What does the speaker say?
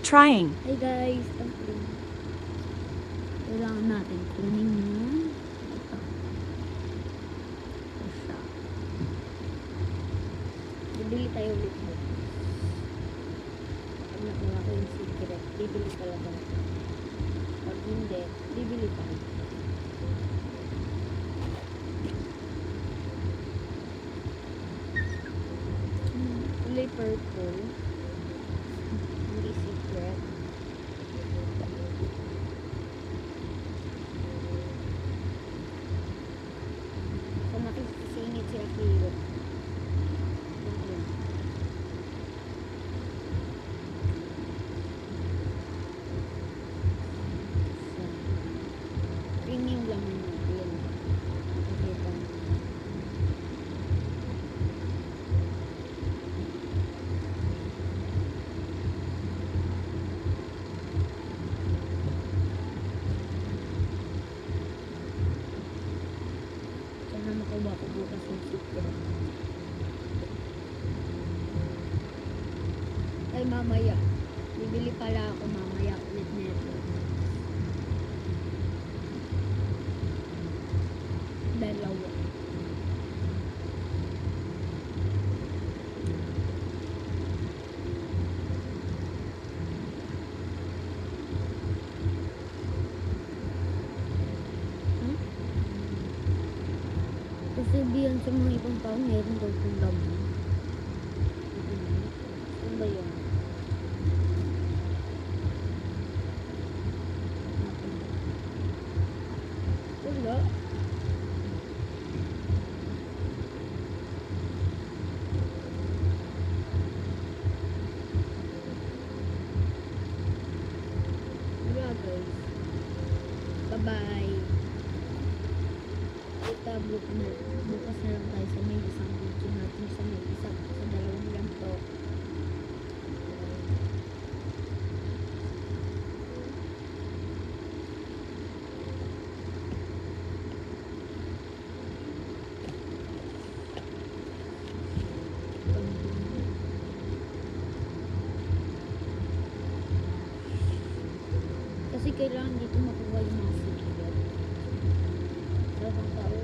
trying. Hey guys, kailangan natin kunin yung ito. Ito siya. Bibili tayo ulit mo. Pag nakuha ko yung secret, bibili talaga. Pag hindi, bibili pa. Kulay purple. Hindi secret. So makikisingit sila kayo. Premium lang yun. Nakikita. Sana makuha ko bukas yung secret. Ay mamaya. Bibili pala ako mamaya ulit nito. Dalawa. Kasi diyan sa mga ibang tao, meron daw kong laban. Ano ba yun? Wala. Wala guys. Bye-bye. Kita bukas na lang tayo sa may isang video natin sa may isa sa dalawang ganito. Kasi kailangan dito makuha yung mga secret. Sa ibang tao,